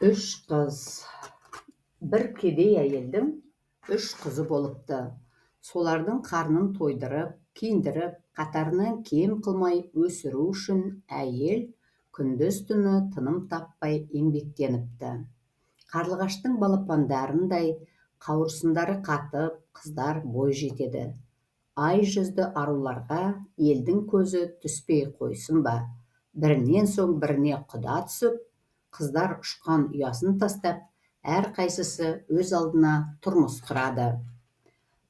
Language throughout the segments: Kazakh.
Үш қыз. Бір кедей әйелдің 3 қызы болыпты. Солардың қарнын тойдырып, киіндіріп, қатарынан кем қылмай өсіру үшін әйел күндіз-түні тыным таппай еңбектеніпті. Қарлығаштың балапандарындай қауырсындары қатып, қыздар бой жетеді. Ай жүзді аруларға елдің көзі түспей қойсын ба. Бірінен соң біріне құда түсіп, қыздар ұшқан ұясын тастап, әрқайсысы өз алдына тұрмыс құрады.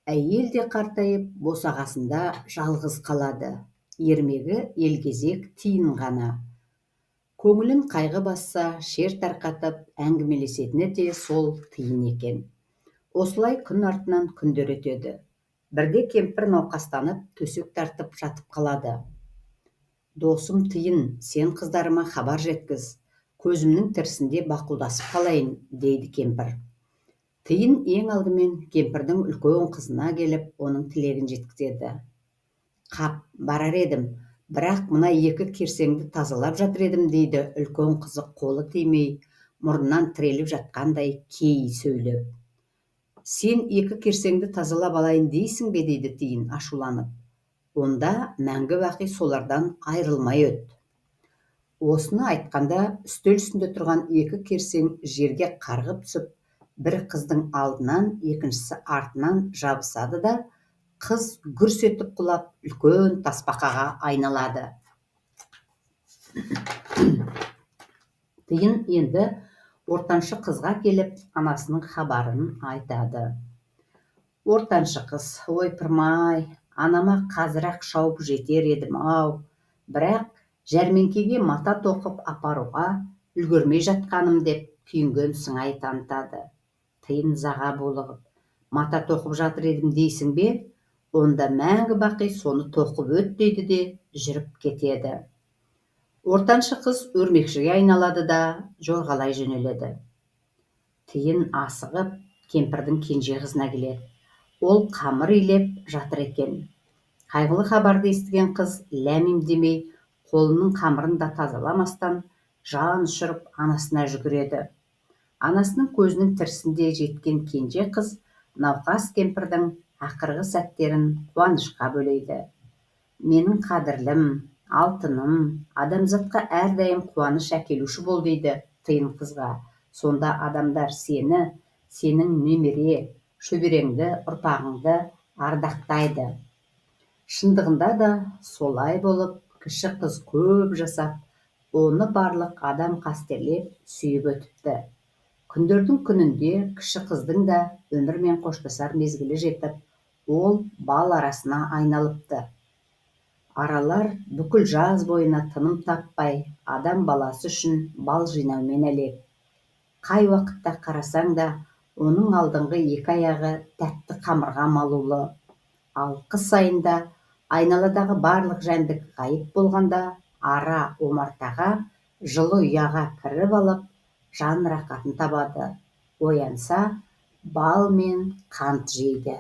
Әйел де қартайып, босағасында жалғыз қалады. Ермегі елгезек тиын ғана. Көңілін қайғы басса, шер тарқатып, әңгімелесетіні де сол тиын екен. Осылай күн артынан күндер өтеді. Бірде кемпір науқастанып, төсек тартып жатып қалады. Досым тиын, сен қыздарыма хабар жеткіз. Көзімнің тірісінде бақұлдасып қалайын, дейді кемпір. Тиын ең алдымен кемпірдің үлкен қызына келіп, оның тілегін жеткізеді. Қап, барар едім, бірақ мына 2 керсеңді тазалап жатыр едім, дейді үлкен қызы қолы тимей, мұрнынан тіреліп жатқандай кей сөйлеп. Сен 2 керсеңді тазалап алайын дейсің бе, дейді тиын ашуланып. Онда мәңгі бақи солардан айрылмай өт. Осыны айтқанда үстел үстінде тұрған 2 керсең жерге қарғып түсіп, бір қыздың алдынан, екіншісі артынан жабысады да, қыз гүрс етіп құлап, үлкен тасбақаға айналады. Тиын енді ортаншы қызға келіп, анасының хабарын айтады. Ортаншы қыз, ойпырмай, анама қазір-ақ шауып жетер едім-ау, бірақ жәрмеңкеге мата тоқып апаруға үлгермей жатқаным, деп күйінген сыңай танытады. Тиын ызаға булығып, мата тоқып жатыр едім дейсің бе? Онда мәңгі бақи соны тоқып өт, дейді де жүріп кетеді. Ортаншы қыз өрмекшіге айналады да жорғалай жөнеледі. Тиын асығып кемпірдің кенже қызына келеді. Ол қамыр илеп жатыр екен. Қайғылы хабарды естіген қыз ләм-мим демей, қолының қамырын да тазаламастан, жан ұшырып анасына жүгіреді. Анасының көзінің тірісінде жеткен кенже қыз науқас кемпірдің ақырғы сәттерін қуанышқа бөлейді. Менің қадірлім, алтыным, адамзатқа әрдайым қуаныш әкелуші бол, дейді тиын қызға. Сонда адамдар сені, сенің немере, шөбереңді, ұрпағыңды ардақтайды. Шындығында да солай болып, кіші қыз көп жасап, оны барлық адам қастерлеп сүйіп өтіпті. Күндердің күнінде кіші қыздың да өмірмен қоштасар мезгілі жетіп, ол бал арасына айналыпты. Аралар бүкіл жаз бойына тыным таппай, адам баласы үшін бал жинаумен әлек. Қай уақытта қарасаң да, оның алдыңғы 2 аяғы тәтті қамырға малулы. Ал қыс айында айналадағы барлық жәндік ғайып болғанда, ара омартаға, жылы ұяға кіріп алып, жан рақатын табады. Оянса, бал мен қант жейді.